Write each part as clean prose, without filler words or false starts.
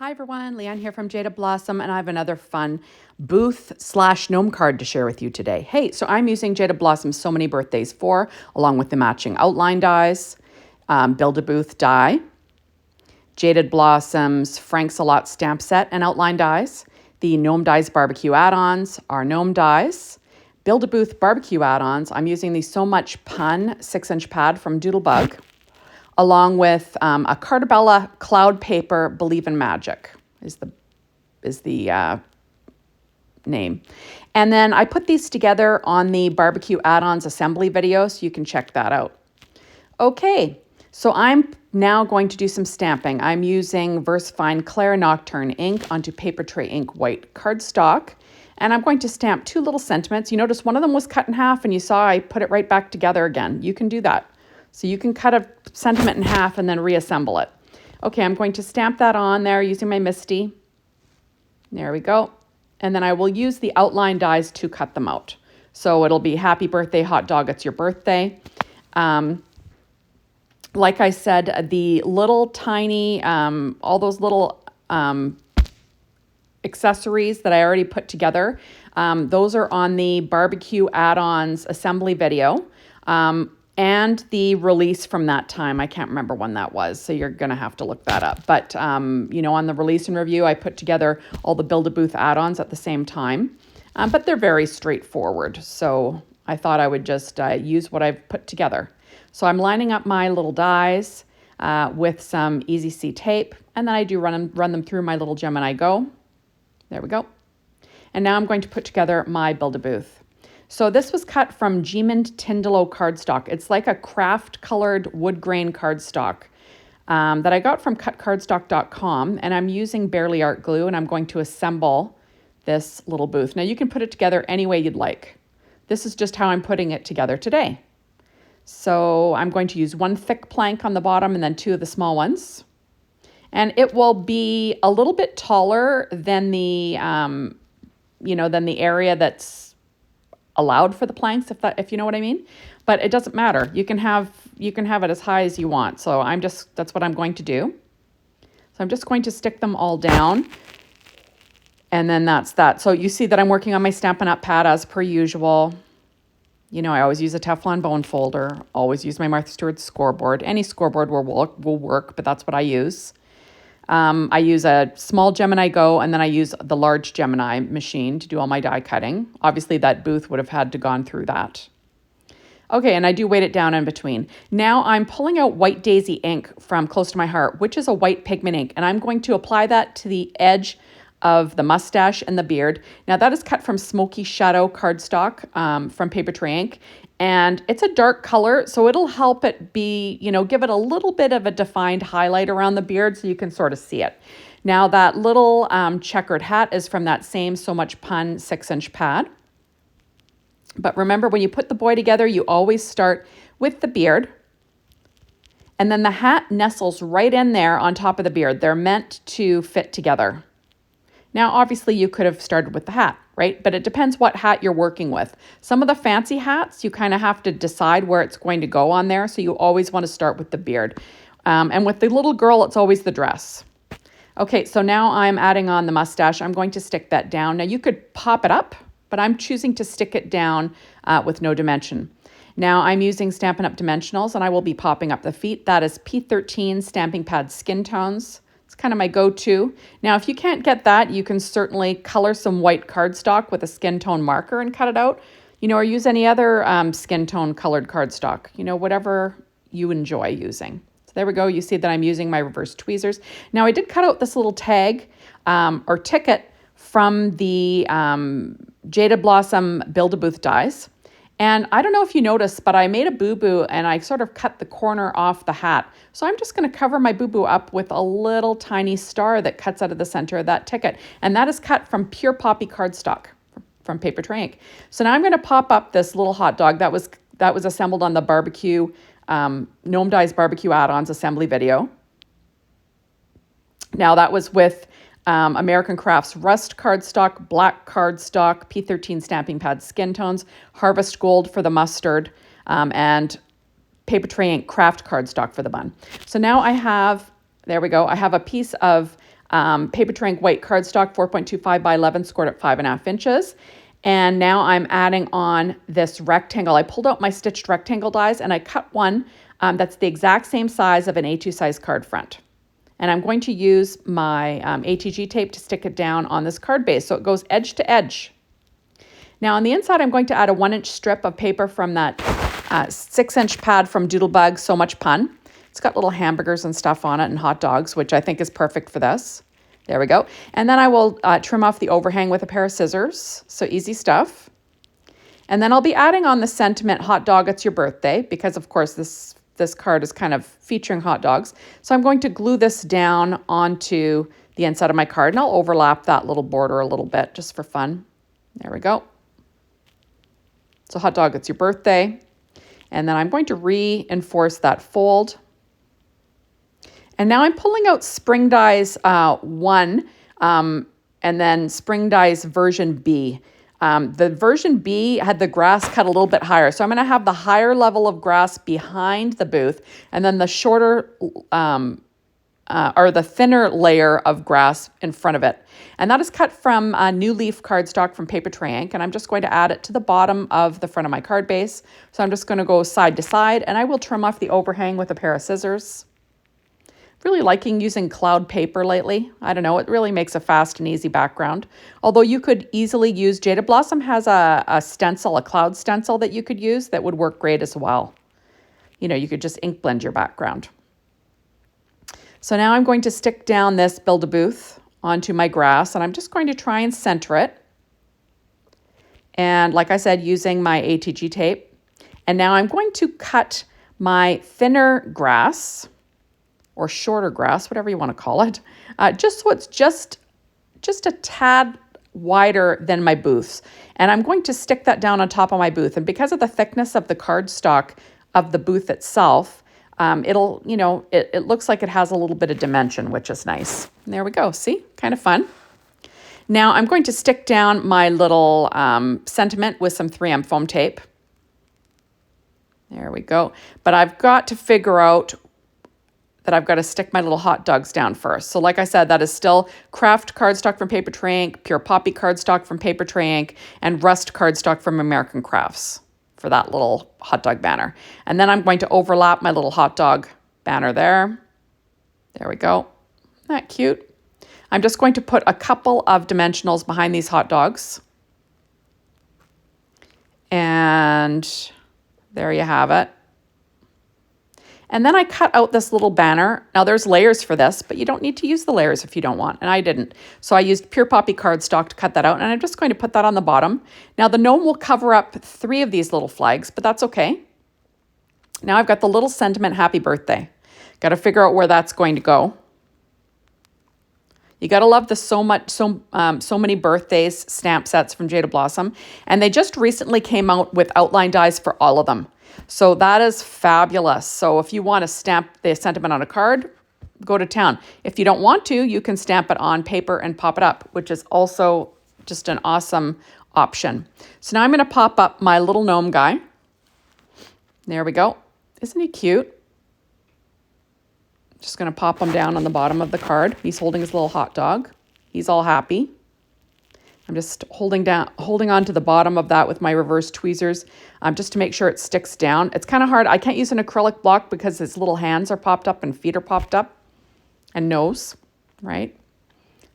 Hi everyone, Leanne here from Jaded Blossom, and I have another fun Booth/Gnome card to share with you today. Hey, so I'm using Jaded Blossom's So Many Birthdays 4, along with the matching outline dies, Build-A-Booth die, Jaded Blossom's Frank's a Lot stamp set and outline dies, the Gnome Dies BBQ add-ons, our Gnome dies, Build-A-Booth barbecue add-ons. I'm using the So Much Pun 6-inch pad from Doodlebug, along with a Cartabella cloud paper Believe in Magic is the name. And then I put these together on the barbecue add-ons assembly video, so you can check that out. Okay, so I'm now going to do some stamping. I'm using VersaFine Claire Nocturne ink onto paper tray ink white cardstock, and I'm going to stamp two little sentiments. You notice one of them was cut in half, and you saw I put it right back together again. You can do that. So you can cut a sentiment in half and then reassemble it. Okay, I'm going to stamp that on there using my Misty. There we go. And then I will use the outline dies to cut them out. So it'll be happy birthday, hot dog, it's your birthday. Like I said, the little tiny, all those little accessories that I already put together, those are on the barbecue add-ons assembly video. And the release from that time, I can't remember when that was, so you're going to have to look that up. But, you know, on the release and review, I put together all the Build-A-Booth add-ons at the same time. But they're very straightforward, so I thought I would just use what I've put together. So I'm lining up my little dies with some Easy C tape, and then I do run them through my little Gemini Go. There we go. And now I'm going to put together my Build-A-Booth. So this was cut from Gemond Tyndalo cardstock. It's like a craft colored wood grain cardstock that I got from cutcardstock.com, and I'm using Barely Art glue, and I'm going to assemble this little booth. Now you can put it together any way you'd like. This is just how I'm putting it together today. So I'm going to use one thick plank on the bottom and then two of the small ones. And it will be a little bit taller than the, than the area that's allowed for the planks, if you know what I mean. But it doesn't matter. You can have it as high as you want. So that's what I'm going to do. So I'm just going to stick them all down. And then that's that. So you see that I'm working on my Stampin' Up! Pad as per usual. You know, I always use a Teflon bone folder, always use my Martha Stewart scoreboard. Any scoreboard will work, but that's what I use. I use a small Gemini Go, and then I use the large Gemini machine to do all my die cutting. Obviously, that booth would have had to gone through that. Okay, and I do weight it down in between. Now I'm pulling out White Daisy ink from Close to My Heart, which is a white pigment ink, and I'm going to apply that to the edge of the mustache and the beard. Now that is cut from Smoky Shadow cardstock from Paper Tray Ink, and it's a dark color, so it'll help it be, give it a little bit of a defined highlight around the beard so you can sort of see it. Now that little checkered hat is from that same So Much Pun 6-inch pad. But remember, when you put the boy together, you always start with the beard, and then the hat nestles right in there on top of the beard. They're meant to fit together. Now, obviously, you could have started with the hat, right? But it depends what hat you're working with. Some of the fancy hats, you kind of have to decide where it's going to go on there. So you always want to start with the beard. And with the little girl, it's always the dress. Okay, so now I'm adding on the mustache. I'm going to stick that down. Now, you could pop it up, but I'm choosing to stick it down with no dimension. Now, I'm using Stampin' Up! Dimensionals, and I will be popping up the feet. That is P13 Stamping Pad Skin Tones. It's kind of my go-to. Now, if you can't get that, you can certainly color some white cardstock with a skin tone marker and cut it out, or use any other skin tone colored cardstock, whatever you enjoy using. So there we go. You see that I'm using my reverse tweezers. Now, I did cut out this little tag or ticket from the Jaded Blossom Build-A-Booth dies. And I don't know if you noticed, but I made a boo-boo and I sort of cut the corner off the hat. So I'm just going to cover my boo-boo up with a little tiny star that cuts out of the center of that ticket. And that is cut from pure poppy cardstock from Paper Tray Ink. So now I'm going to pop up this little hot dog that was assembled on the barbecue, Gnome Dies barbecue add-ons assembly video. Now that was with American Crafts Rust cardstock, black cardstock, P13 Stamping Pad Skin Tones, Harvest Gold for the mustard, and Paper Tray Ink Craft cardstock for the bun. So now I have, there we go, I have a piece of Paper Trink white cardstock, 4.25 by 11, scored at 5.5 inches. And now I'm adding on this rectangle. I pulled out my stitched rectangle dies and I cut one that's the exact same size of an A2 size card front. And I'm going to use my ATG tape to stick it down on this card base so it goes edge to edge. Now on the inside, I'm going to add a 1-inch strip of paper from that 6-inch pad from Doodlebug, So Much Pun. It's got little hamburgers and stuff on it and hot dogs, which I think is perfect for this. There we go. And then I will trim off the overhang with a pair of scissors. So easy stuff. And then I'll be adding on the sentiment, hot dog, it's your birthday, because of course this card is kind of featuring hot dogs. So I'm going to glue this down onto the inside of my card, and I'll overlap that little border a little bit just for fun. There we go. So hot dog, it's your birthday. And then I'm going to reinforce that fold. And now I'm pulling out Spring Dies 1 and then Spring Dies version B. The version B had the grass cut a little bit higher. So I'm going to have the higher level of grass behind the booth and then the shorter or the thinner layer of grass in front of it. And that is cut from New Leaf cardstock from Paper Trink. And I'm just going to add it to the bottom of the front of my card base. So I'm just going to go side to side and I will trim off the overhang with a pair of scissors. Really liking using cloud paper lately. I don't know, it really makes a fast and easy background. Although you could easily use, Jaded Blossom has a stencil, a cloud stencil that you could use that would work great as well. You know, you could just ink blend your background. So now I'm going to stick down this Build-A-Booth onto my grass and I'm just going to try and center it. And like I said, using my ATG tape. And now I'm going to cut my thinner grass or shorter grass, whatever you want to call it, just so it's just a tad wider than my booths. And I'm going to stick that down on top of my booth. And because of the thickness of the cardstock of the booth itself, it'll, you know, it looks like it has a little bit of dimension, which is nice. And there we go. See, kind of fun. Now I'm going to stick down my little sentiment with some 3M foam tape. There we go. But I've got to figure out that I've got to stick my little hot dogs down first. So like I said, that is still Craft cardstock from Paper Trink, Pure Poppy cardstock from Paper Trink, and Rust cardstock from American Crafts for that little hot dog banner. And then I'm going to overlap my little hot dog banner there. There we go. Isn't that cute? I'm just going to put a couple of dimensionals behind these hot dogs. And there you have it. And then I cut out this little banner. Now there's layers for this, but you don't need to use the layers if you don't want, and I didn't. So I used Pure Poppy cardstock to cut that out, and I'm just going to put that on the bottom. Now the gnome will cover up 3 of these little flags, but that's okay. Now I've got the little sentiment happy birthday. Got to figure out where that's going to go. You got to love the so many birthdays stamp sets from Jaded Blossom, and they just recently came out with outline dies for all of them. So that is fabulous. So if you want to stamp the sentiment on a card, go to town. If you don't want to, you can stamp it on paper and pop it up, which is also just an awesome option. So now I'm going to pop up my little gnome guy. There we go. Isn't he cute? Just going to pop him down on the bottom of the card. He's holding his little hot dog. He's all happy. I'm just holding on to the bottom of that with my reverse tweezers just to make sure it sticks down. It's kind of hard. I can't use an acrylic block because his little hands are popped up and feet are popped up and nose, right?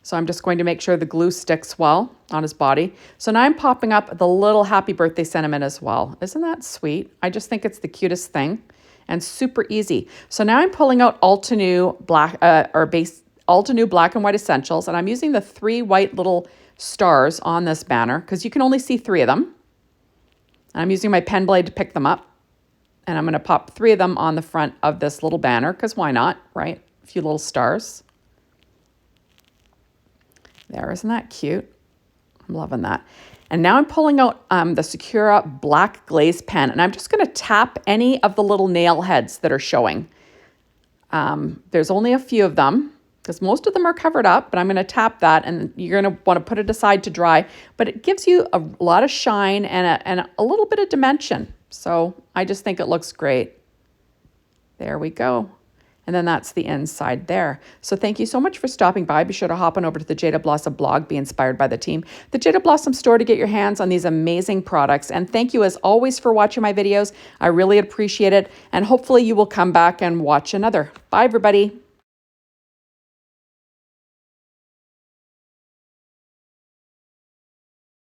So I'm just going to make sure the glue sticks well on his body. So now I'm popping up the little happy birthday sentiment as well. Isn't that sweet? I just think it's the cutest thing and super easy. So now I'm pulling out Altenew black Altenew black and white essentials, and I'm using the 3 white little stars on this banner because you can only see 3 of them. And I'm using my pen blade to pick them up. And I'm going to pop 3 of them on the front of this little banner because why not, right? A few little stars. There, isn't that cute? I'm loving that. And now I'm pulling out the Sakura black glaze pen, and I'm just going to tap any of the little nail heads that are showing. There's only a few of them, because most of them are covered up, but I'm going to tap that, and you're going to want to put it aside to dry. But it gives you a lot of shine and a little bit of dimension. So I just think it looks great. There we go. And then that's the inside there. So thank you so much for stopping by. Be sure to hop on over to the Jaded Blossom blog, be inspired by the team, the Jaded Blossom store, to get your hands on these amazing products. And thank you as always for watching my videos. I really appreciate it. And hopefully you will come back and watch another. Bye, everybody.